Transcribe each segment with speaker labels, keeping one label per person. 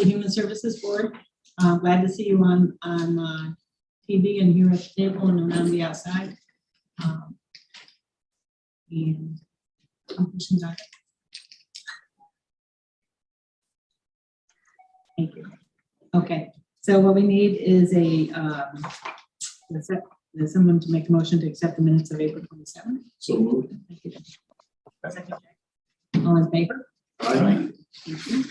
Speaker 1: the Human Services Board. Glad to see you on TV and here at the table and around the outside. And questions on it? Thank you. Okay, so what we need is is someone to make a motion to accept the minutes of April 27th.
Speaker 2: So moved.
Speaker 1: Thank you. Second. All in favor?
Speaker 2: Aye.
Speaker 1: Thank you.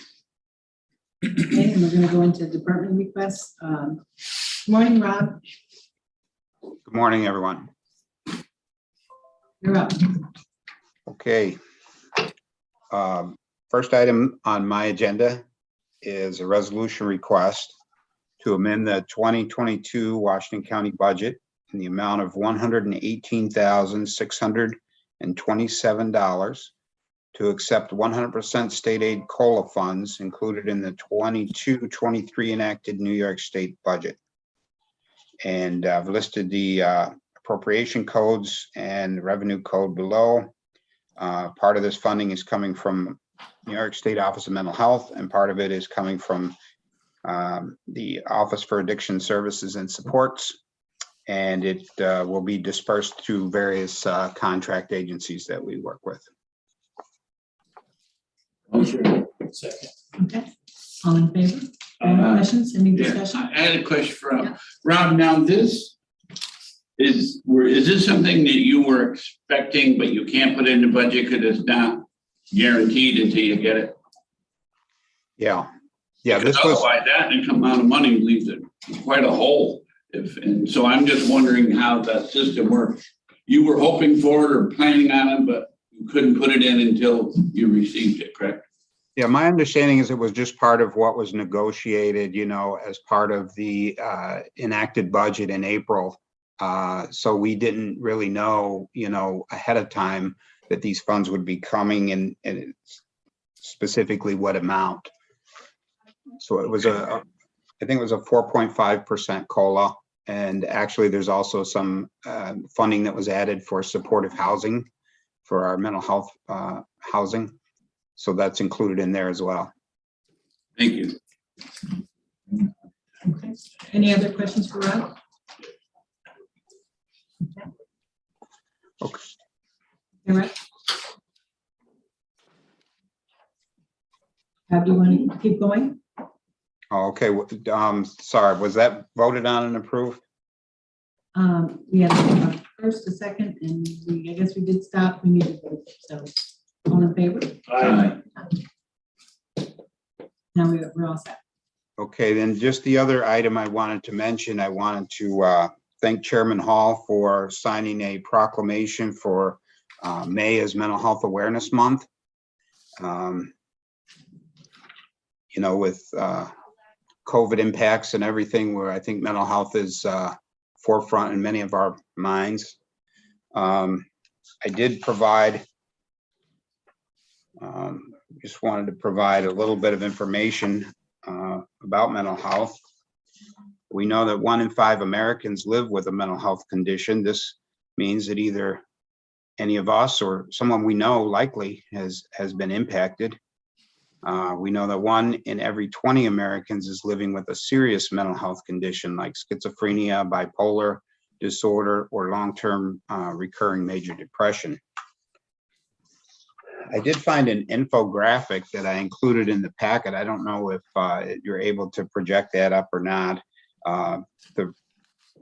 Speaker 1: Okay, and we're going to go into department requests. Good morning, Rob.
Speaker 3: Good morning, everyone.
Speaker 1: You're up.
Speaker 3: Okay. First item on my agenda is a resolution request to amend the 2022 Washington County budget in the amount of $118,627 to accept 100% state aid COLA funds included in the 22-23 enacted New York State budget. And I've listed the appropriation codes and revenue code below. Part of this funding is coming from New York State Office of Mental Health, and part of it is coming from the Office for Addiction Services and Supports, and it will be dispersed to various contract agencies that we work with.
Speaker 2: Motion. Second.
Speaker 1: Okay, all in favor? Any questions, any discussion?
Speaker 4: I had a question for Rob. Now, this is this something that you were expecting, but you can't put in the budget because it's not guaranteed until you get it?
Speaker 3: Yeah, this
Speaker 4: Because
Speaker 3: was
Speaker 4: otherwise that amount of money leaves it quite a hole. And so I'm just wondering how that system works. You were hoping for it or planning on it, but you couldn't put it in until you received it, correct?
Speaker 3: Yeah, my understanding is it was just part of what was negotiated, as part of the enacted budget in April. So we didn't really know, ahead of time that these funds would be coming and specifically what amount. So it was I think it was a 4.5% COLA. And actually there's also some funding that was added for supportive housing for our mental health housing. So that's included in there as well.
Speaker 4: Thank you.
Speaker 1: Okay. Any other questions for Rob?
Speaker 3: Okay.
Speaker 1: You're right. Rob, do you want to keep going?
Speaker 3: Okay, sorry, was that voted on and approved?
Speaker 1: We had a first, a second, and I guess we did stop. We need to vote. So, all in favor?
Speaker 2: Aye.
Speaker 1: Now we're all set.
Speaker 3: Okay, then just the other item I wanted to mention, I wanted to thank Chairman Hall for signing a proclamation for May as Mental Health Awareness Month. With COVID impacts and everything, where I think mental health is forefront in many of our minds. I did provide, just wanted to provide a little bit of information about mental health. We know that 1 in 5 Americans live with a mental health condition. This means that either any of us or someone we know likely has been impacted. We know that 1 in every 20 Americans is living with a serious mental health condition like schizophrenia, bipolar disorder, or long-term recurring major depression. I did find an infographic that I included in the packet. I don't know if you're able to project that up or not. The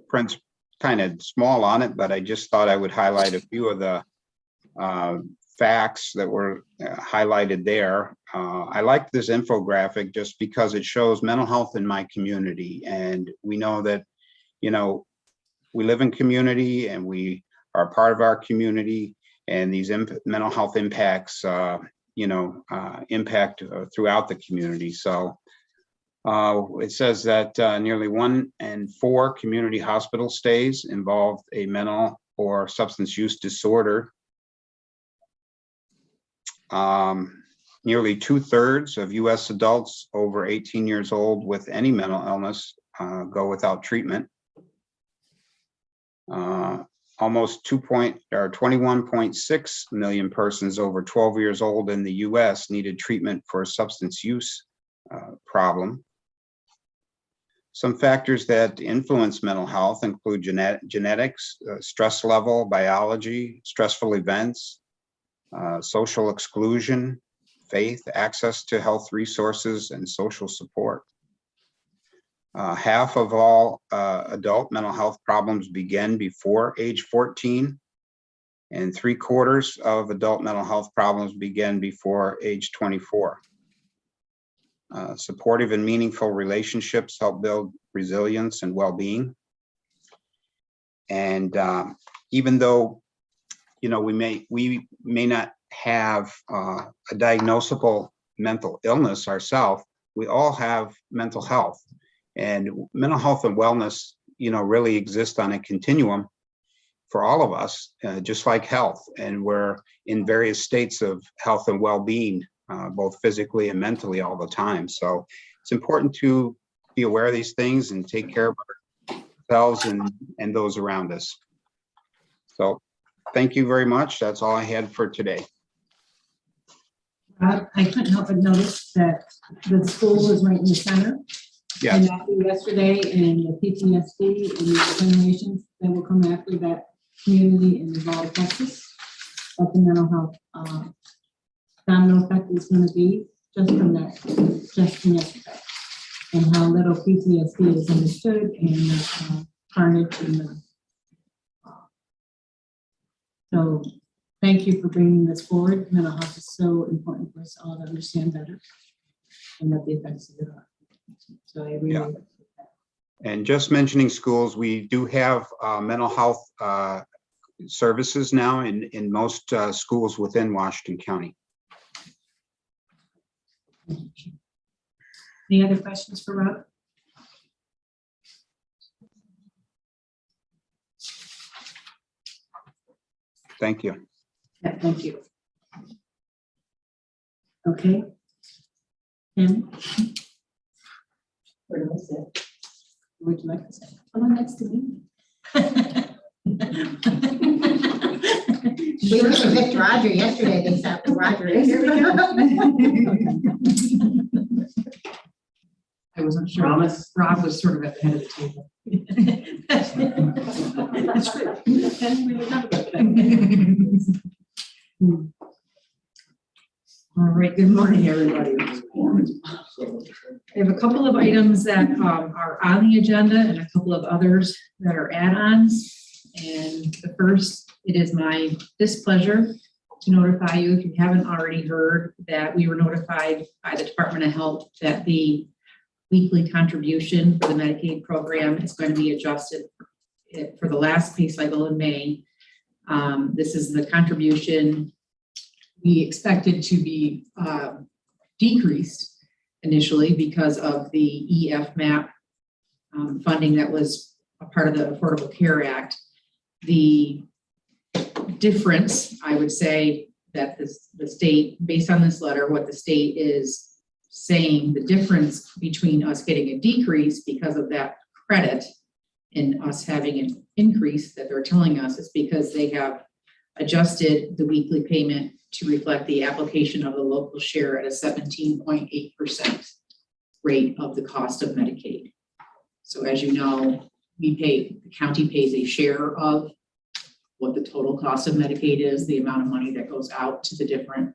Speaker 3: print's kind of small on it, but I just thought I would highlight a few of the facts that were highlighted there. I like this infographic just because it shows mental health in my community. And we know that, we live in community and we are part of our community, and these mental health impacts, impact throughout the community. So it says that nearly 1 in 4 community hospital stays involve a mental or substance use disorder. Nearly 2/3 of U.S. adults over 18 years old with any mental illness go without treatment. Almost 21.6 million persons over 12 years old in the U.S. needed treatment for substance use problem. Some factors that influence mental health include genetics, stress level, biology, stressful events, social exclusion, faith, access to health resources, and social support. Half of all adult mental health problems begin before age 14, and 3/4 of adult mental health problems begin before age 24. Supportive and meaningful relationships help build resilience and well-being. And even though, we may not have a diagnosable mental illness ourselves, we all have mental health. And mental health and wellness, really exist on a continuum for all of us, just like health. And we're in various states of health and well-being, both physically and mentally all the time. So it's important to be aware of these things and take care of ourselves and those around us. So thank you very much. That's all I had for today.
Speaker 1: I couldn't help but notice that the school is right in the center.
Speaker 3: Yeah.
Speaker 1: And after yesterday and the PTSD and the generations that will come after that community in Uvalde, Texas, what the mental health domino effect is going to be just from yesterday, and how little PTSD is understood, and the carnage and the so thank you for bringing this forward. Mental health is so important for us all to understand better and what the effects of it are. So I really appreciate that.
Speaker 3: And just mentioning schools, we do have mental health services now in most schools within Washington County.
Speaker 1: Any other questions for Rob?
Speaker 3: Thank you.
Speaker 1: Yeah, thank you. Okay. Kim? Where do I sit? Would you like to sit? Come on next to me.
Speaker 5: We were to pick Roger yesterday, they stopped with Roger. Here we go.
Speaker 1: I wasn't sure. Rob was sort of at the head of the table. That's true. And we would have that.
Speaker 6: All right, good morning, everybody. I have a couple of items that are on the agenda and a couple of others that are add-ons. And the first, it is my displeasure to notify you, if you haven't already heard, that we were notified by the Department of Health that the weekly contribution for the Medicaid program is going to be adjusted for the last pay cycle in May. This is the contribution we expected to be decreased initially because of the EFMAP funding that was a part of the Affordable Care Act. The difference, I would say, that the state, based on this letter, what the state is saying, the difference between us getting a decrease because of that credit and us having an increase that they're telling us is because they have adjusted the weekly payment to reflect the application of the local share at a 17.8% rate of the cost of Medicaid. So as you know, the county pays a share of what the total cost of Medicaid is, the amount of money that goes out to the different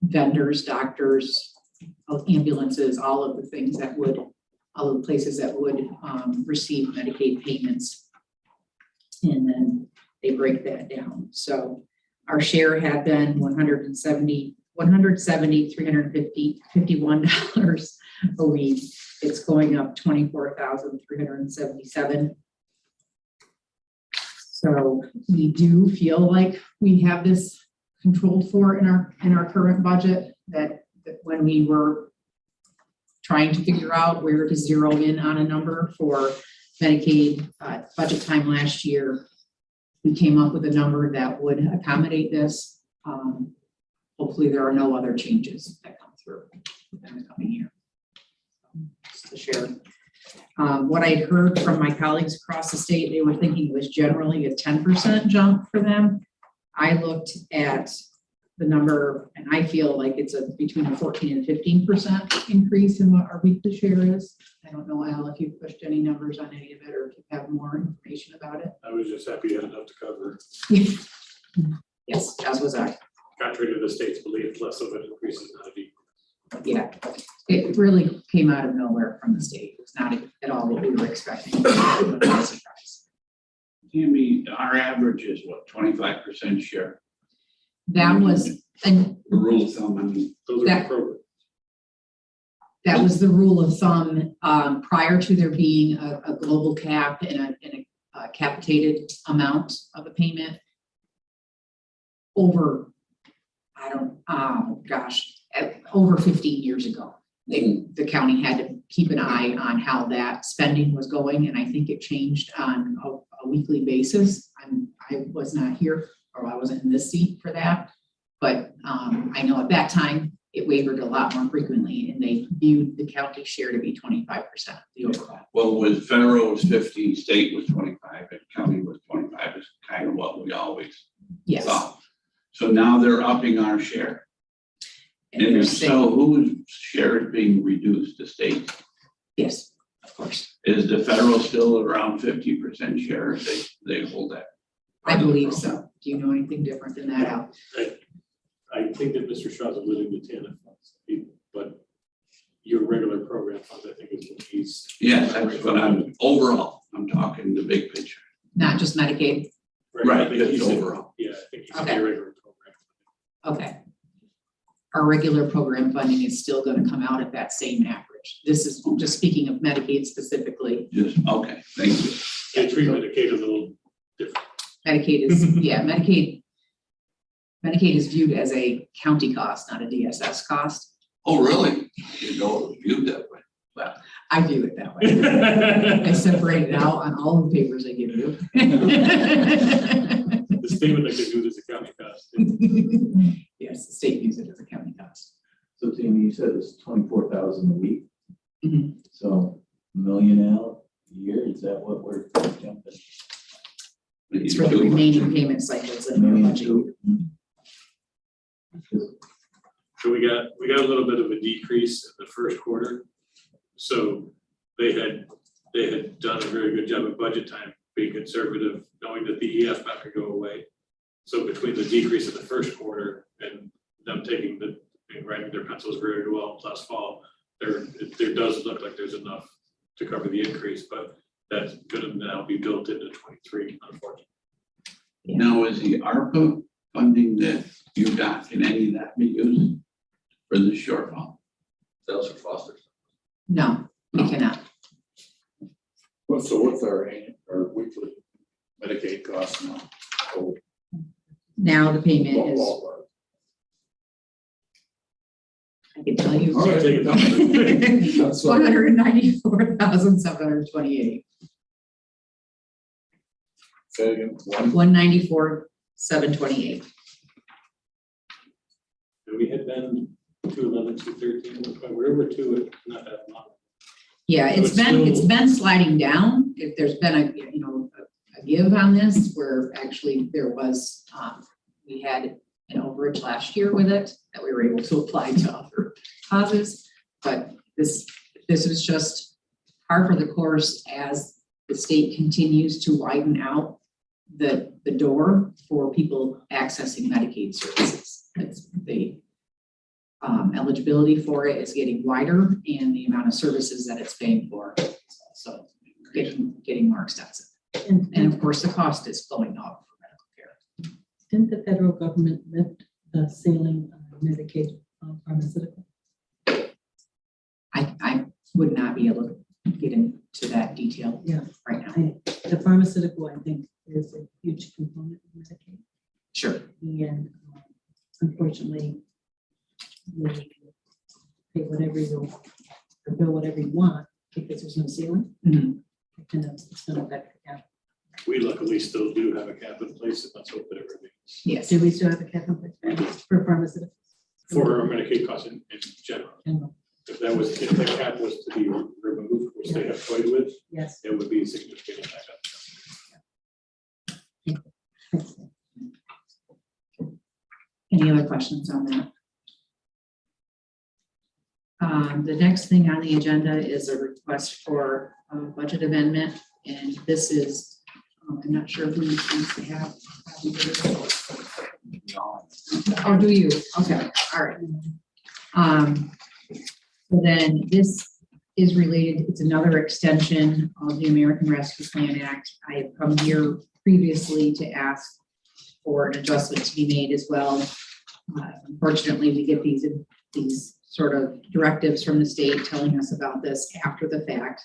Speaker 6: vendors, doctors, ambulances, all of the things that would, all of the places that would receive Medicaid payments. And then they break that down. So our share had been $170, $351 a week. It's going up $24,377. So we do feel like we have this controlled for in our current budget, that when we were trying to figure out where to zero in on a number for Medicaid budget time last year, we came up with a number that would accommodate this. Hopefully there are no other changes that come through in the coming year. Just to share. What I heard from my colleagues across the state, they were thinking it was generally a 10% jump for them. I looked at the number, and I feel like it's between a 14 and 15% increase in what our weekly share is. I don't know, Al, if you've pushed any numbers on any of it, or if you have more information about it.
Speaker 7: I was just happy you had enough to cover.
Speaker 6: Yes, as was I.
Speaker 7: Contrary to the state's belief, less of an increase is not a decrease.
Speaker 6: Yeah, it really came out of nowhere from the state. It was not at all what we were expecting. It was a surprise.
Speaker 4: Tammy, our average is what, 25% share?
Speaker 6: That was, and
Speaker 4: The rule of thumb, I mean,
Speaker 7: Those are
Speaker 6: That-
Speaker 7: the programs.
Speaker 6: that was the rule of thumb prior to there being a global cap and a capitated amount of a payment over, over 15 years ago. The county had to keep an eye on how that spending was going, and I think it changed on a weekly basis. I was not here, or I wasn't in this seat for that, but I know at that time it wavered a lot more frequently, and they viewed the county share to be 25% of the overall.
Speaker 4: well, with federal was 50, state was 25, and county was 25 is kind of what we always
Speaker 6: Yes.
Speaker 4: thought. So now they're upping our share.
Speaker 6: And
Speaker 4: And
Speaker 6: they're
Speaker 4: if
Speaker 6: saying-
Speaker 4: so, whose share is being reduced? The state?
Speaker 6: Yes, of course.
Speaker 4: Is the federal still around 50% share? They hold that?
Speaker 6: I believe so. Do you know anything different than that, Al?
Speaker 7: I think that Mr. Shaw's alluding to TANF funds, but your regular program funds, I think is what he's.
Speaker 4: Yes, that's what overall, I'm talking the big picture.
Speaker 6: Not just Medicaid?
Speaker 4: Right,
Speaker 7: I think he
Speaker 4: just
Speaker 7: said-
Speaker 4: overall.
Speaker 7: Yeah, I think he's
Speaker 6: Okay.
Speaker 7: your regular program.
Speaker 6: Okay. Our regular program funding is still going to come out at that same average. This is just speaking of Medicaid specifically.
Speaker 4: Just, okay, thank you.
Speaker 7: They treat Medicaid a little different.
Speaker 6: Medicaid is, yeah, Medicaid is viewed as a county cost, not a DSS cost.
Speaker 4: Oh, really? You know, it was viewed that way.
Speaker 6: I view it that way. I separate it out on all the papers I give you.
Speaker 7: The state would like to do this as a county cost.
Speaker 6: Yes, the state views it as a county cost.
Speaker 2: So Tammy, you said it's 24,000 a week,
Speaker 6: Mhm.
Speaker 2: so $1 million out a year, is that what we're jumping?
Speaker 6: It's for the remaining payment cycles in our budget.
Speaker 2: Two?
Speaker 7: So we got a little bit of a decrease in the first quarter. So they had done a very good job at budget time, being conservative, knowing that the EF not gonna go away. So between the decrease in the first quarter and them taking and writing their pencils very well last fall, there does look like there's enough to cover the increase, but that's gonna now be built into 23, unfortunately.
Speaker 4: Now, is the ARPA funding that you got, can any of that be used for the shortfall?
Speaker 2: Those are Foster's.
Speaker 6: No, we cannot.
Speaker 8: Well, so what's our weekly Medicaid cost now? Oh,
Speaker 6: Now the payment is,
Speaker 8: ballpark.
Speaker 6: I can tell you.
Speaker 7: All right, take it down.
Speaker 8: That's what-
Speaker 6: 194,728.
Speaker 8: Say again, one,
Speaker 6: 194,728.
Speaker 7: And we had been 211, 213, we're over two, not that long.
Speaker 6: Yeah,
Speaker 7: So
Speaker 6: it's been sliding down. If there's been a give on this, where actually there was, we had an overage last year with it that we were able to apply to other causes. But this was just par for the course as the state continues to widen out the door for people accessing Medicaid services. It's the eligibility for it is getting wider, and the amount of services that it's paying for is also getting more extensive. And of course, the cost is going up for medical care.
Speaker 1: Didn't the federal government lift the ceiling on Medicaid pharmaceutical?
Speaker 6: I would not be able to get into that detail
Speaker 1: Yeah.
Speaker 6: right now.
Speaker 1: The pharmaceutical, I think, is a huge component of Medicaid.
Speaker 6: Sure.
Speaker 1: And unfortunately, you pay whatever you, or bill whatever you want, because there's no ceiling.
Speaker 6: Mhm.
Speaker 1: It's gonna affect the cap.
Speaker 7: We luckily still do have a cap in place, and let's hope that it remains.
Speaker 6: Yes.
Speaker 1: Do we still have a cap in place for pharmaceuticals?
Speaker 7: For our Medicaid costs in general.
Speaker 1: General,
Speaker 7: If that cap was to be removed, which they have toyed with,
Speaker 1: yes.
Speaker 7: it would be significant back up.
Speaker 6: And Any other questions on that? The next thing on the agenda is a request for a budget amendment, and this is, I'm not sure who needs to have. Oh, do you? Okay, all right. So then this is related, it's another extension of the American Rescue Plan Act. I have come here previously to ask for an adjustment to be made as well. Unfortunately, we get these sort of directives from the state telling us about this after the fact,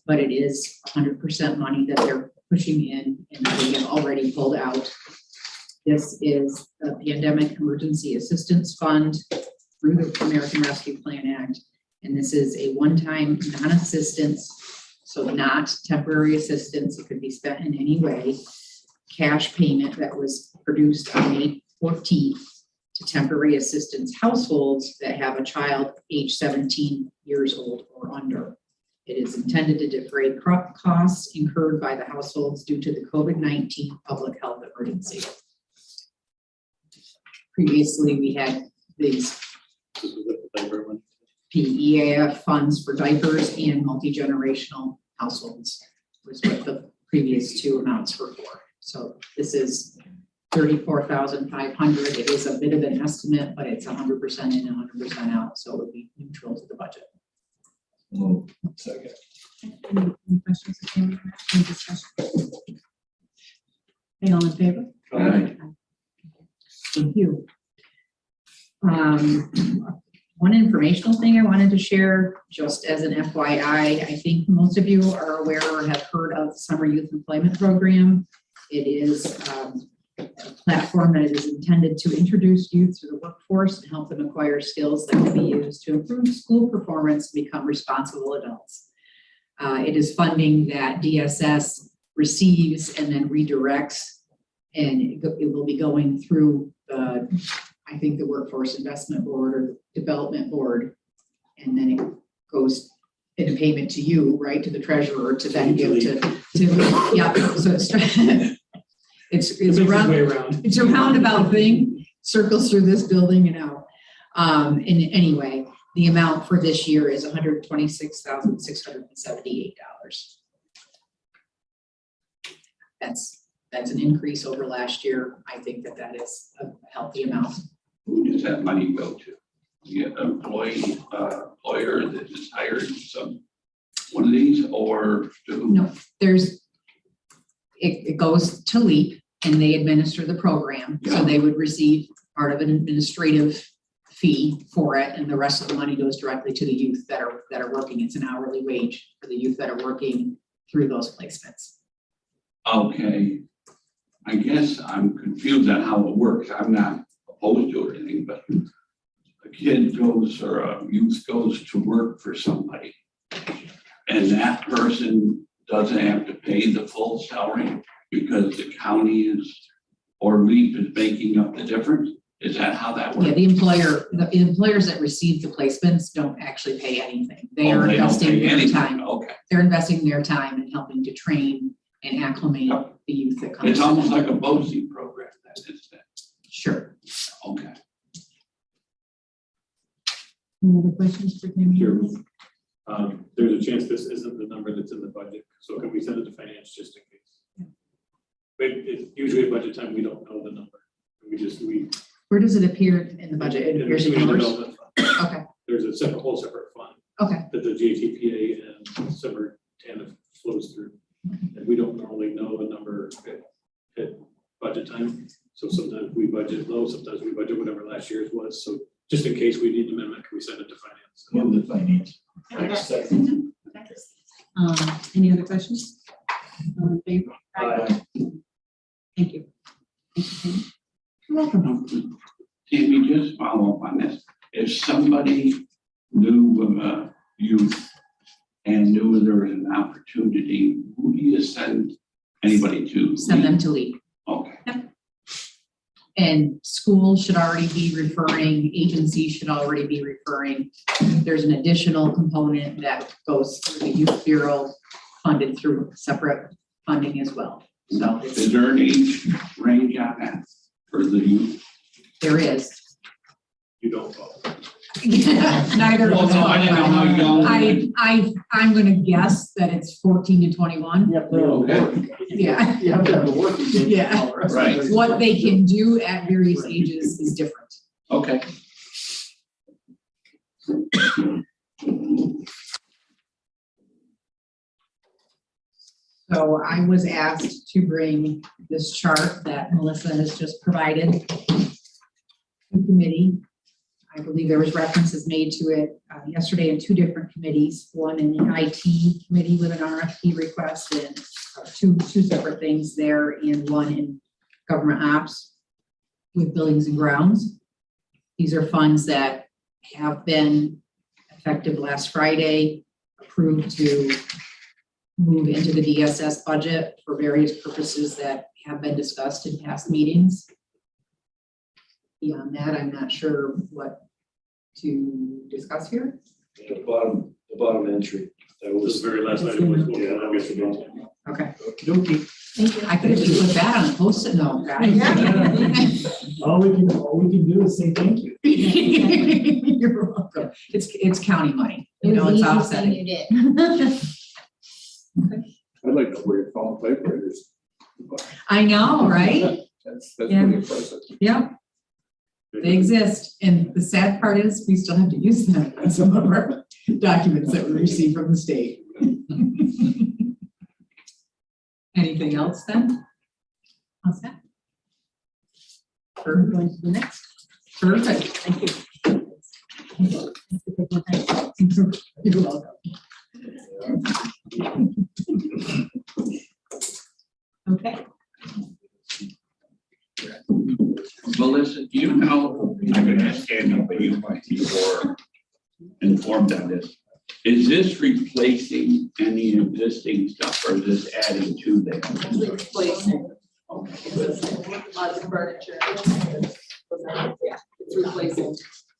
Speaker 6: but it is 100% money that they're pushing in and they have already pulled out. This is the Pandemic Emergency Assistance Fund through the American Rescue Plan Act. And this is a one-time non-assistance, so not temporary assistance. It could be spent in any way. Cash payment that was produced on May 14th to temporary assistance households that have a child age 17 years old or under. It is intended to defray costs incurred by the households due to the COVID-19 public health emergency. Previously, we had these PEAF funds for diapers and multi-generational households was what the previous two amounts were for. So this is $34,500. It is a bit of an estimate, but it's 100% in, 100% out, so it would be neutral to the budget.
Speaker 8: Second.
Speaker 1: Any questions? Any discussion? Okay, all in favor?
Speaker 2: Aye.
Speaker 6: Thank you. One informational thing I wanted to share, just as an FYI, I think most of you are aware or have heard of the Summer Youth Employment Program. It is a platform that is intended to introduce youth to the workforce and help them acquire skills that can be used to improve school performance and become responsible adults. It is funding that DSS receives and then redirects, and it will be going through I think the Workforce Investment Board or Development Board, and then it goes in a payment to you, right, to the treasurer to then give to yeah. So it's a roundabout thing, circles through this building and out. And anyway, the amount for this year is $126,678. That's an increase over last year. I think that is a healthy amount.
Speaker 4: Who does that money go to? The employer that just hired one of these, or to?
Speaker 6: No, it goes to LEAP and they administer the program.
Speaker 4: Yeah.
Speaker 6: So they would receive part of an administrative fee for it, and the rest of the money goes directly to the youth that are working. It's an hourly wage for the youth that are working through those placements.
Speaker 4: Okay. I guess I'm confused on how it works. I'm not opposed to it or anything, but a kid goes or a youth goes to work for somebody and that person doesn't have to pay the full salary because the county is or LEAP is making up the difference. Is that how that works?
Speaker 6: Yeah, the employers that receive the placements don't actually pay anything. They are investing their time.
Speaker 4: Okay.
Speaker 6: They're investing their time in helping to train and acclimate the youth that comes.
Speaker 4: It's almost like a BOSI program, that is that.
Speaker 6: Sure.
Speaker 4: Okay.
Speaker 1: Any other questions for Tammy?
Speaker 7: Sure. There's a chance this isn't the number that's in the budget, so can we send it to finance just in case? But usually at budget time, we don't know the number.
Speaker 6: Where does it appear in the budget? It appears in yours? Okay.
Speaker 7: There's a whole separate fund
Speaker 6: Okay.
Speaker 7: that the JTPA and Summer TANF flows through. And we don't normally know the number at budget time. So sometimes we budget low, sometimes we budget whatever last year's was. So just in case we need an amendment, can we send it to finance?
Speaker 8: Move the finance. Second.
Speaker 1: Any other questions? All in favor?
Speaker 8: Aye.
Speaker 1: Thank you. Thank you, Tammy. You're welcome.
Speaker 4: Tammy, just follow up on this. If somebody knew youth and knew there was an opportunity, who do you send anybody to?
Speaker 6: Send them to LEAP.
Speaker 4: Okay.
Speaker 6: And schools should already be referring, agencies should already be referring. There's an additional component that goes through the Youth Bureau, funded through separate funding as well. So
Speaker 4: Is there an age range on that for the youth?
Speaker 6: there is.
Speaker 7: You don't vote.
Speaker 6: Neither
Speaker 4: Well,
Speaker 6: of
Speaker 4: no, I didn't know how young.
Speaker 6: I'm gonna guess that it's 14 to 21.
Speaker 4: Okay.
Speaker 6: Yeah.
Speaker 8: You have to have the work.
Speaker 6: Yeah.
Speaker 4: Right.
Speaker 6: What they can do at various ages is different.
Speaker 4: Okay.
Speaker 6: So I was asked to bring this chart that Melissa has just provided to committee. I believe there was references made to it yesterday in two different committees, one in the IT committee with an RFP request and two separate things there, and one in government ops with buildings and grounds. These are funds that have been effective last Friday, approved to move into the DSS budget for various purposes that have been discussed in past meetings. Beyond that, I'm not sure what to discuss here.
Speaker 9: The bottom entry. That
Speaker 7: This
Speaker 9: was,
Speaker 7: very last item was what we'll get to get to.
Speaker 6: Okay.
Speaker 9: okey-dokey.
Speaker 5: Thank you.
Speaker 6: I could have just put that on a post-it note, guys.
Speaker 10: All we can do is say thank you.
Speaker 6: You're welcome. It's county money, you know, it's
Speaker 5: It was the easiest
Speaker 6: offsetting.
Speaker 5: thing you did.
Speaker 8: I'd like to wear phone typewriters.
Speaker 6: I know, right?
Speaker 8: That's
Speaker 6: Yeah.
Speaker 8: pretty impressive.
Speaker 6: Yeah, they exist. And the sad part is we still have to use them in some of our documents that we receive from the state. Anything else then? How's that?
Speaker 1: We're going to the next.
Speaker 6: Perfect.
Speaker 1: Thank you.
Speaker 6: You're welcome.
Speaker 1: Okay.
Speaker 4: Melissa, do you know, I'm gonna ask Daniel, but you might be more informed on this. Is this replacing any existing stuff or is this adding to them?
Speaker 11: Replacing
Speaker 4: Okay.
Speaker 11: lots of furniture. Yeah, it's replacing.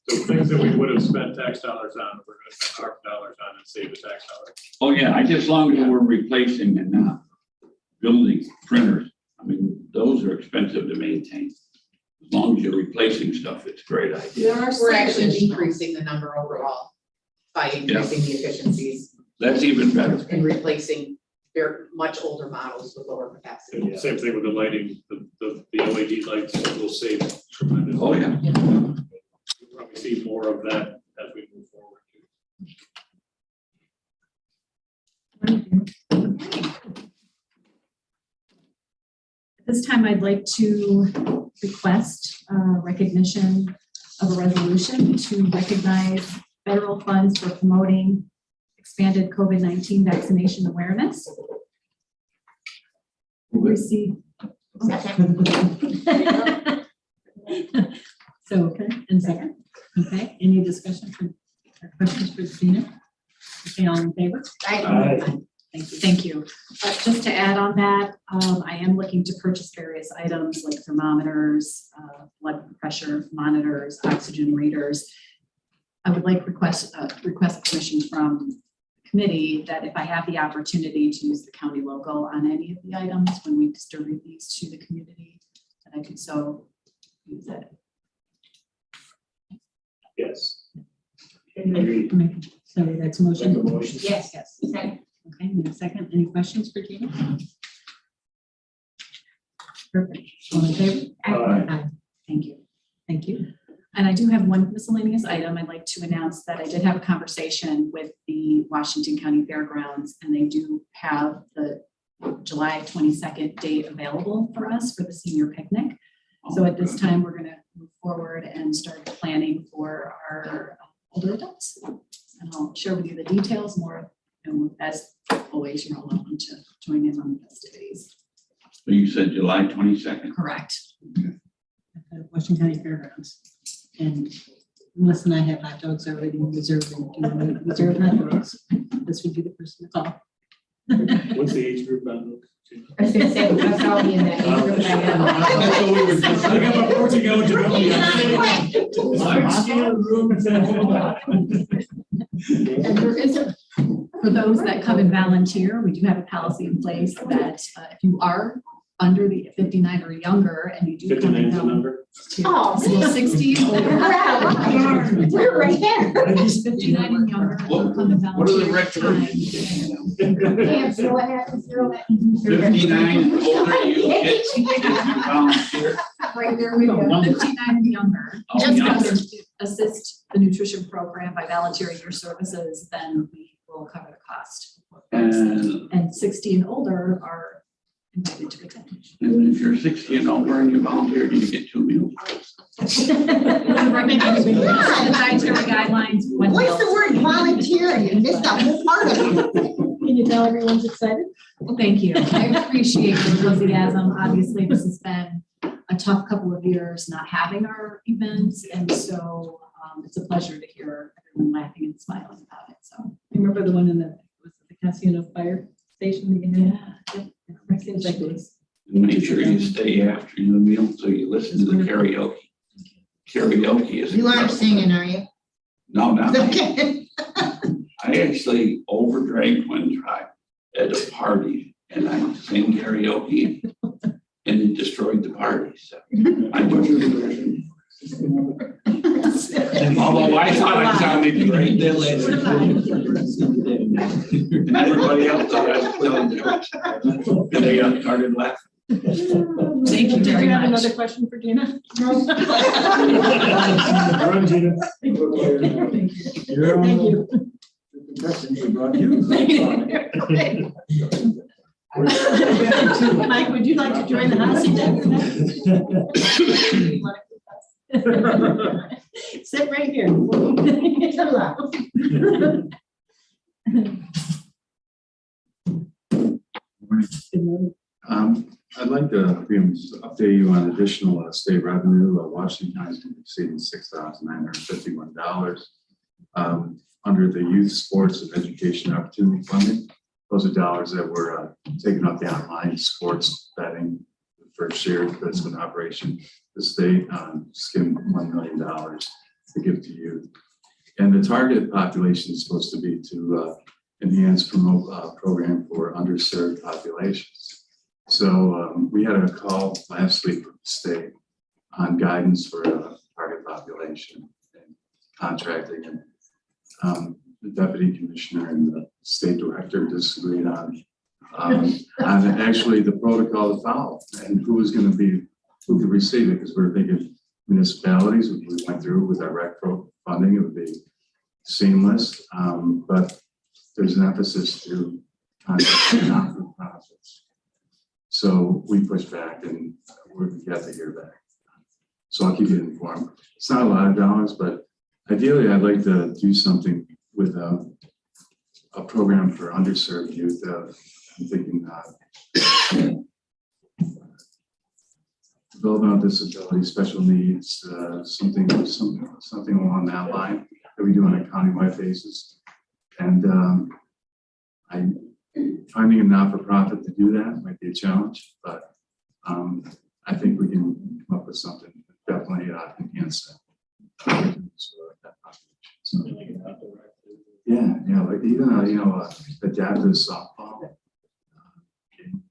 Speaker 7: So things that we would have spent tax dollars on, we're gonna spend our dollars on and save the tax dollars.
Speaker 4: Oh, yeah, I just long as we're replacing and not building printers. I mean, those are expensive to maintain. As long as you're replacing stuff, it's a great idea.
Speaker 11: There are
Speaker 5: We're actually
Speaker 11: additional-
Speaker 5: decreasing the number overall by increasing the efficiencies
Speaker 4: That's even better.
Speaker 5: and replacing very much older models with lower capacity.
Speaker 7: And same thing with the lighting, the LED lights will save tremendous.
Speaker 4: Oh, yeah.
Speaker 7: We'll probably see more of that as we move forward.
Speaker 12: At this time, I'd like to request recognition of a resolution to recognize federal funds for promoting expanded COVID-19 vaccination awareness. We received.
Speaker 1: So, okay, and second, okay, any discussion or questions for Christina? Okay, all in favor?
Speaker 5: I-
Speaker 1: Thank you.
Speaker 12: Thank you. Just to add on that, I am looking to purchase various items like thermometers, blood pressure monitors, oxygen readers. I would like request permission from the committee that if I have the opportunity to use the county logo on any of the items when we distribute these to the community, that I could so use it.
Speaker 7: Yes.
Speaker 1: So that's a motion.
Speaker 9: Make a motion.
Speaker 5: Yes, yes. Second.
Speaker 1: Okay, and a second, any questions for Gina? Perfect, all in favor?
Speaker 7: Aye.
Speaker 12: Thank you.
Speaker 1: Thank you.
Speaker 12: And I do have one miscellaneous item. I'd like to announce that I did have a conversation with the Washington County Fairgrounds, and they do have the July 22nd date available for us for the senior picnic. So at this time, we're going to move forward and start planning for our older adults. And I'll share with you the details more, and as always, you're all welcome to join in on the festivities.
Speaker 4: So you said July 22nd?
Speaker 12: Correct.
Speaker 1: At Washington County Fairgrounds. And Melissa and I have hot dogs already reserved. And reserved hot dogs. This would be the person to call.
Speaker 7: What's the age group on those?
Speaker 5: I was gonna say, that's all in that. age group I am.
Speaker 7: I got my 14-year-old to go.
Speaker 10: I'm asking in the room and saying, hold on.
Speaker 12: And there is for those that come and volunteer, we do have a policy in place that if you are under the 59 or younger, and you do come
Speaker 7: 59 is the
Speaker 12: down
Speaker 7: number?
Speaker 12: to
Speaker 5: Oh,
Speaker 12: so 60 and older.
Speaker 5: We're right there.
Speaker 12: 59 and younger,
Speaker 4: What-
Speaker 12: coming down
Speaker 4: what are
Speaker 12: to
Speaker 4: the
Speaker 12: your
Speaker 4: recommendations?
Speaker 12: time.
Speaker 5: Can't see what happens, zero it.
Speaker 4: 59 and older, you get, if you volunteer.
Speaker 5: Right there we go.
Speaker 12: 59 and younger,
Speaker 4: Oh,
Speaker 12: just
Speaker 4: younger.
Speaker 12: to assist the nutrition program by volunteering your services, then we will cover the cost. And 60 and older are invited to attend.
Speaker 4: And if you're 60 and over and you volunteer, you get 2 meals.
Speaker 12: The dietary guidelines. when
Speaker 5: What's the
Speaker 12: meals.
Speaker 5: word volunteer? You missed a whole part of it.
Speaker 1: Can you tell everyone's excited?
Speaker 12: Well, thank you. I appreciate the enthusiasm. Obviously, this has been a tough couple of years not having our events. And so it's a pleasure to hear everyone laughing and smiling about it. So,
Speaker 1: Remember the one in the, was it the Casino Fire Station that you had? That seems like it was.
Speaker 4: Make sure you stay after the meal so you listen to the karaoke. Karaoke is.
Speaker 5: You aren't
Speaker 4: incredible.
Speaker 5: singing, are you?
Speaker 4: No, not me.
Speaker 5: Okay.
Speaker 4: I actually overdrank one time at a party and I sang karaoke and it destroyed the party. So I although I thought I sounded great, they let everybody else thought I was telling jokes. And they got started laughing.
Speaker 12: thank you
Speaker 1: Did
Speaker 12: very
Speaker 1: you have
Speaker 12: much.
Speaker 1: another question for Gina?
Speaker 10: Run, Gina.
Speaker 1: Thank
Speaker 10: Thank
Speaker 1: you. Mike, would you like to join the hot seat after that? Sit right here. Good morning.
Speaker 13: I'd like to update you on additional state revenue. Washington County is going to be receiving $6,951 under the Youth Sports and Education Opportunity Funding. Those are dollars that were taken off the online sports betting the first year that's been in operation. The state just gave $1 million to give to youth. And the target population is supposed to be to enhance, promote program for underserved populations. So we had a call last week from the state on guidance for target population and contracting. And the deputy commissioner and the state director disagreed on actually the protocol to follow and who could receive it, because we're thinking municipalities, which we went through with our rec pro funding, it would be seamless, but there's an emphasis to contract non-for-profits. So we pushed back and we've got to hear back. So I'll keep you informed. It's not a lot of dollars, but ideally I'd like to do something with a program for underserved youth. I'm thinking developmental disability, special needs, something along that line that we do on a countywide basis. And finding a not-for-profit to do that might be a challenge, but I think we can come up with something that definitely enhance that. So, yeah, like even adaptive softball.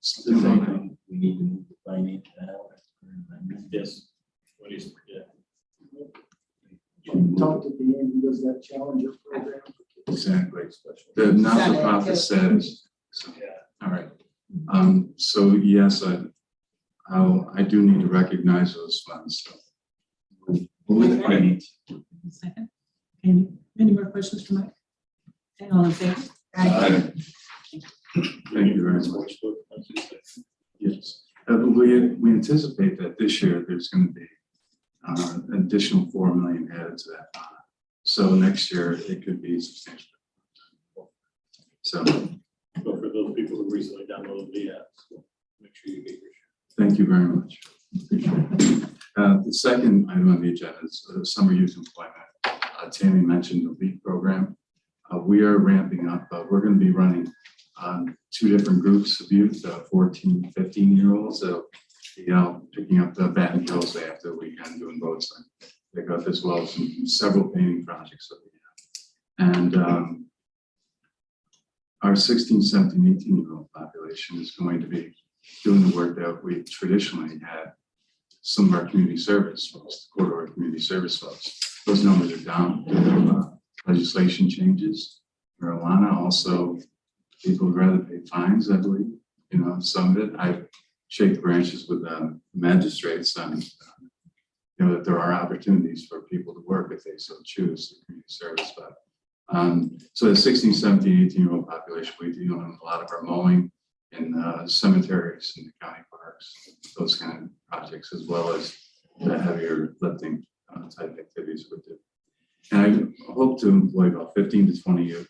Speaker 13: Something like that.
Speaker 2: We need to move the finance out.
Speaker 7: Yes. What is, yeah.
Speaker 10: Talked at the end, was that Challenger program?
Speaker 13: Exactly. The not-for-profit status. So, all right. So yes, I do need to recognize those funds. So we'll move the finance.
Speaker 1: Second. Any more questions for Mike? Okay, all in favor?
Speaker 13: Thank you very much. Yes. We anticipate that this year there's going to be an additional $4 million added to that. So next year it could be substantial. So
Speaker 7: So for those people who recently downloaded the app, make sure you get your share.
Speaker 13: thank you very much. Appreciate it. The second item on the agenda is summer youth employment. Tammy mentioned the LEAP program. We are ramping up. We're going to be running 2 different groups of youth, 14, 15-year-olds. So, picking up the Baton Hills after the weekend, doing boats and pick up as well as several painting projects that we have. And our 16, 17, 18-year-old population is going to be doing the work that we traditionally had. Some of our community service folks, corridor community service folks, those numbers are down due to legislation changes. Marijuana also, people would rather pay fines, I believe. You know, some of it, I shake branches with magistrates on, you know, that there are opportunities for people to work if they so choose the community service. But so the 16, 17, 18-year-old population, we deal with a lot of our mowing in cemeteries and the county parks, those kind of projects, as well as the heavier lifting type activities we do. And I hope to employ about 15 to 20 youth.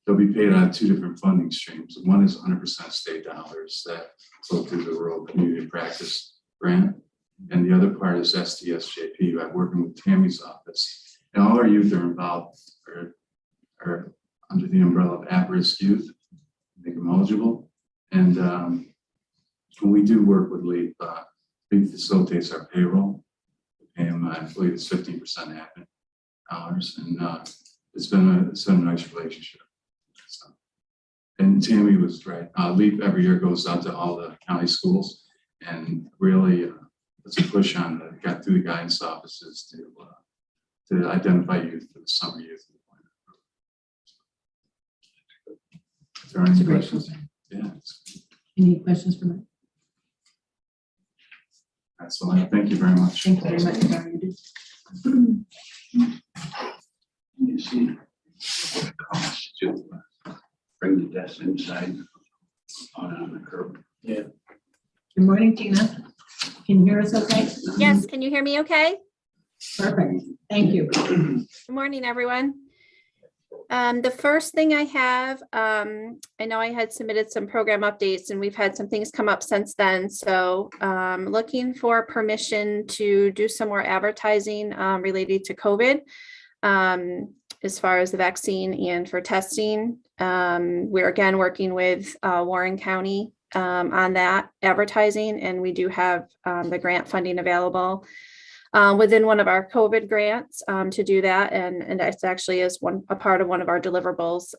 Speaker 13: They'll be paid on two different funding streams. One is 100% state dollars that go through the Rural Community Practice Grant. And the other part is STSJP by working with Tammy's office. And all our youth are involved are under the umbrella of at-risk youth, make them eligible. And we do work with LEAP. LEAP facilitates our payroll. We pay them, I believe it's 15% admin dollars. And it's been a nice relationship. So, and Tammy was right. LEAP every year goes out to all the county schools and really puts a push on got through the guidance offices to identify youth for the summer youth. Is there any questions? Yeah.
Speaker 1: Any questions for me?
Speaker 13: That's all. Thank you very much.
Speaker 1: Thank you very much for all you do.
Speaker 4: You see what it costs to bring the desk inside on the curb.
Speaker 1: Good morning, Tina. Can you hear us okay?
Speaker 11: Yes, can you hear me okay?
Speaker 1: Perfect. Thank you.
Speaker 11: Good morning, everyone. The first thing I have, I know I had submitted some program updates and we've had some things come up since then. So looking for permission to do some more advertising related to COVID as far as the vaccine and for testing. We're again working with Warren County on that advertising, and we do have the grant funding available within one of our COVID grants to do that. And it actually is a part of one of our deliverables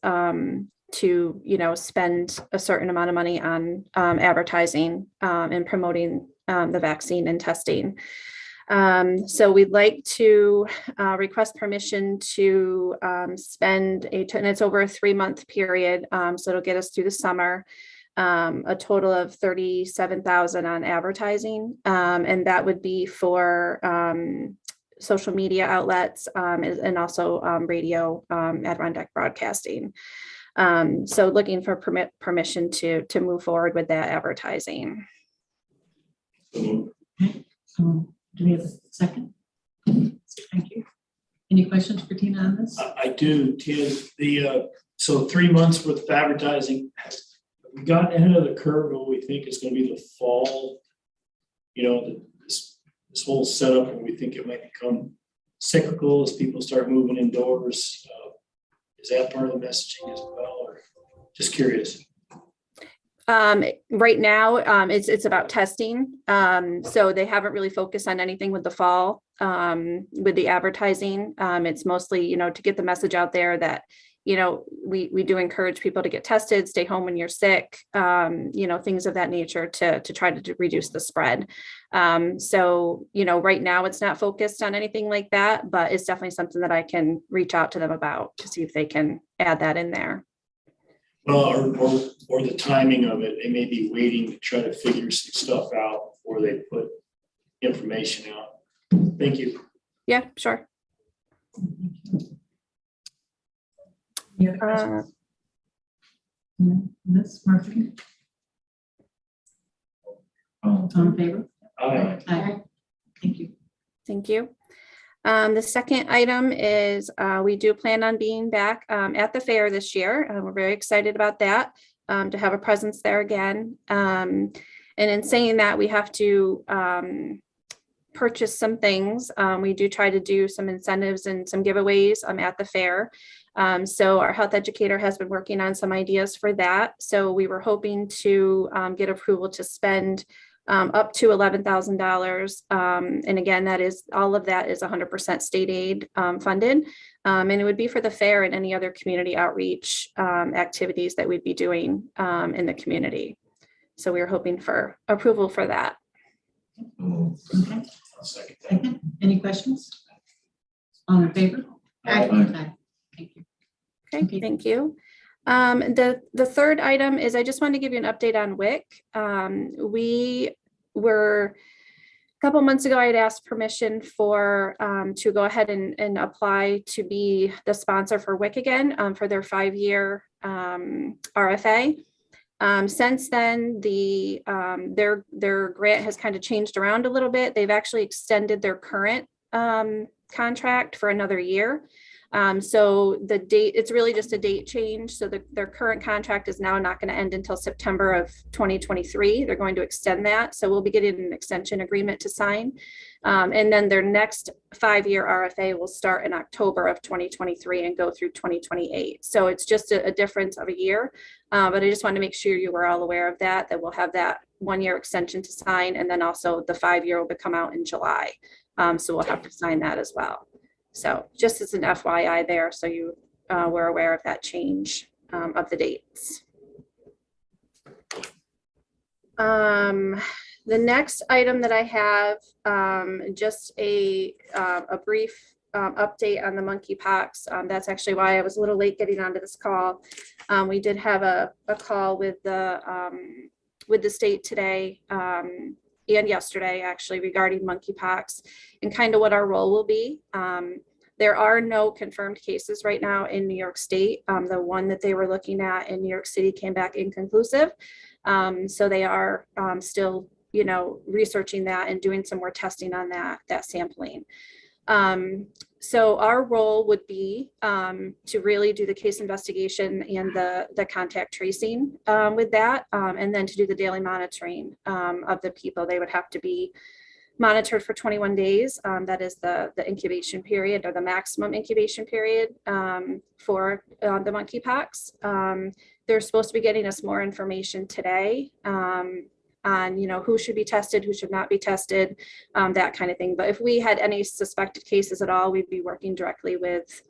Speaker 11: to, you know, spend a certain amount of money on advertising and promoting the vaccine and testing. So we'd like to request permission to spend and it's over a 3-month period. So it'll get us through the summer. A total of $37,000 on advertising, and that would be for social media outlets and also radio Adirondack broadcasting. So looking for permission to move forward with that advertising.
Speaker 1: Do we have a second? Thank you. Any questions for Tina on this?
Speaker 10: I do, Tina. So 3 months worth of advertising. We got ahead of the curve, what we think is going to be the fall, you know, this whole setup, and we think it might become cyclical as people start moving indoors. Is that part of the messaging as well, or just curious?
Speaker 11: Right now, it's about testing. So they haven't really focused on anything with the fall with the advertising. It's mostly, you know, to get the message out there that, you know, we do encourage people to get tested, stay home when you're sick, you know, things of that nature to try to reduce the spread. So, you know, right now it's not focused on anything like that, but it's definitely something that I can reach out to them about to see if they can add that in there.
Speaker 10: Well, or the timing of it, they may be waiting to try to figure some stuff out before they put information out. Thank you.
Speaker 11: Yeah, sure.
Speaker 1: Any other questions? Ms. Murphy? All in favor?
Speaker 10: Aye.
Speaker 1: Aye. Thank you.
Speaker 11: Thank you. The second item is we do plan on being back at the fair this year. We're very excited about that, to have a presence there again. And in saying that, we have to purchase some things. We do try to do some incentives and some giveaways at the fair. So our health educator has been working on some ideas for that. So we were hoping to get approval to spend up to $11,000. And again, all of that is 100% state aid funded. And it would be for the fair and any other community outreach activities that we'd be doing in the community. So we're hoping for approval for that.
Speaker 1: Okay,
Speaker 8: I'll second that.
Speaker 1: second, any questions? All in favor?
Speaker 5: Aye.
Speaker 1: Aye. Thank you.
Speaker 11: Okay,
Speaker 1: Okay.
Speaker 11: thank you. The third item is I just wanted to give you an update on WIC. We were, a couple months ago, I had asked permission for, to go ahead and apply to be the sponsor for WIC again, for their 5-year RFA. Since then, their grant has kind of changed around a little bit. They've actually extended their current contract for another year. So the date, it's really just a date change. So their current contract is now not going to end until September of 2023. They're going to extend that. So we'll be getting an extension agreement to sign. And then their next 5-year RFA will start in October of 2023 and go through 2028. So it's just a difference of a year. But I just wanted to make sure you were all aware of that we'll have that 1-year extension to sign. And then also the 5-year will come out in July. So we'll have to sign that as well. So just as an FYI there, so you were aware of that change of the dates. The next item that I have, just a brief update on the Monkey Pox. That's actually why I was a little late getting onto this call. We did have a call with the state today and yesterday actually regarding monkeypox and kind of what our role will be. There are no confirmed cases right now in New York State. The one that they were looking at in New York City came back inconclusive. So they are still, researching that and doing some more testing on that sampling. So our role would be to really do the case investigation and the contact tracing with that, and then to do the daily monitoring of the people. They would have to be monitored for 21 days. That is the incubation period or the maximum incubation period for the monkeypox. They're supposed to be getting us more information today on who should be tested, who should not be tested, that kind of thing. But if we had any suspected cases at all, we'd be working directly with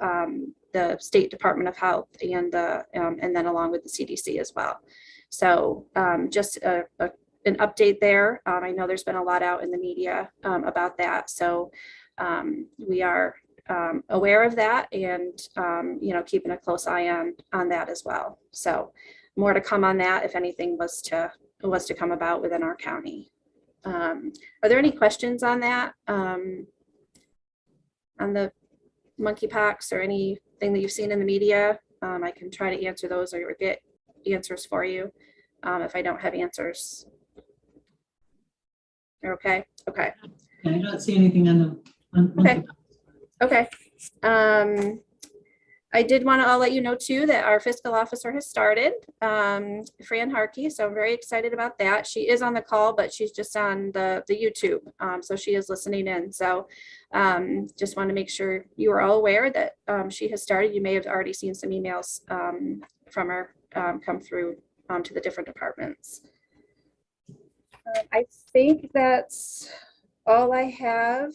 Speaker 11: the State Department of Health and then along with the CDC as well. So just an update there. I know there's been a lot out in the media about that. So we are aware of that and keeping a close eye on that as well. So more to come on that if anything was to come about within our county. Are there any questions on that? On the monkeypox or anything that you've seen in the media? I can try to answer those or get answers for you if I don't have answers. Okay. Okay.
Speaker 1: I don't see anything on
Speaker 11: Okay. Okay. I did want to let you know too that our fiscal officer has started, Fran Harkey. So I'm very excited about that. She is on the call, but she's just on the YouTube. So she is listening in. So just want to make sure you are all aware that she has started. You may have already seen some emails from her come through to the different departments. I think that's all I have.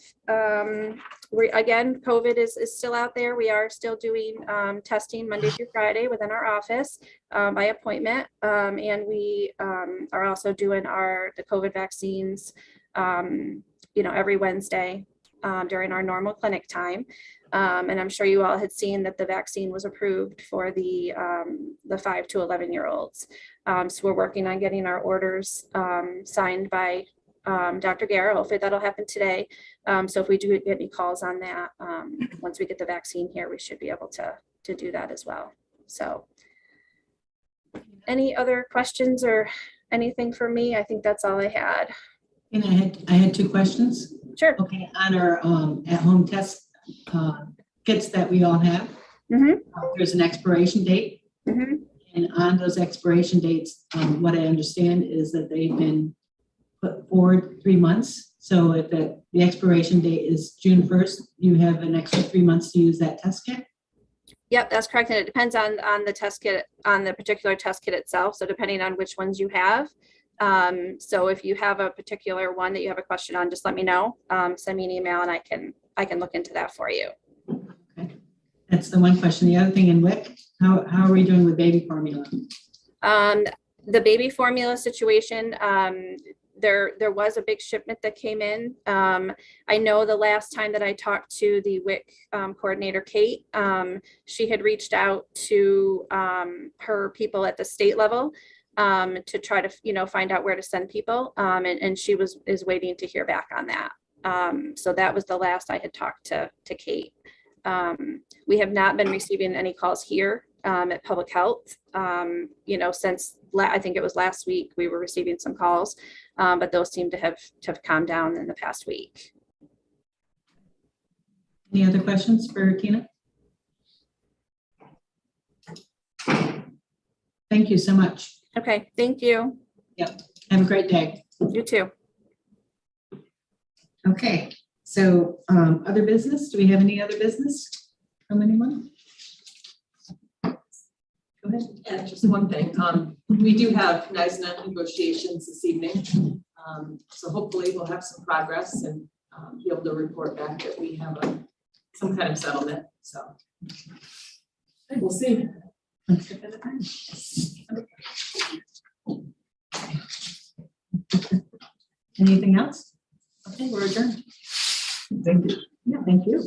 Speaker 11: Again, COVID is still out there. We are still doing testing Monday through Friday within our office by appointment. And we are also doing the COVID vaccines, every Wednesday during our normal clinic time. And I'm sure you all had seen that the vaccine was approved for the 5 to 11-year-olds. So we're working on getting our orders signed by Dr. Guerra. Hopefully that'll happen today. So if we do get any calls on that, once we get the vaccine here, we should be able to do that as well. So any other questions or anything for me? I think that's all I had.
Speaker 1: And I had 2 questions.
Speaker 11: Sure.
Speaker 1: Okay, on our at-home test kits that we all have, there's an expiration date. And on those expiration dates, what I understand is that they've been put forward 3 months. So if the expiration date is June 1st, you have an extra 3 months to use that test kit?
Speaker 11: Yep, that's correct. And it depends on the test kit, on the particular test kit itself. So depending on which ones you have. So if you have a particular one that you have a question on, just let me know. Send me an email and I can look into that for you.
Speaker 1: Okay, that's the one question. The other thing in WIC, how are we doing with baby formula?
Speaker 11: The baby formula situation, there was a big shipment that came in. I know the last time that I talked to the WIC coordinator, Kate, she had reached out to her people at the state level to try to, find out where to send people. And she is waiting to hear back on that. So that was the last I had talked to Kate. We have not been receiving any calls here at Public Health. Since I think it was last week, we were receiving some calls, but those seem to have calmed down in the past week.
Speaker 1: Any other questions for Tina? Thank you so much.
Speaker 11: Okay, thank you.
Speaker 1: Have a great day.
Speaker 11: You too.
Speaker 1: Okay, so other business, do we have any other business from anyone? Go ahead.
Speaker 14: Yeah, just one thing. We do have NISNA negotiations this evening. So hopefully we'll have some progress and be able to report back that we have some kind of settlement. So we'll see.
Speaker 1: One step at a time. Anything else? Okay, we're adjourned.
Speaker 14: Thank you.
Speaker 1: Yeah, thank you.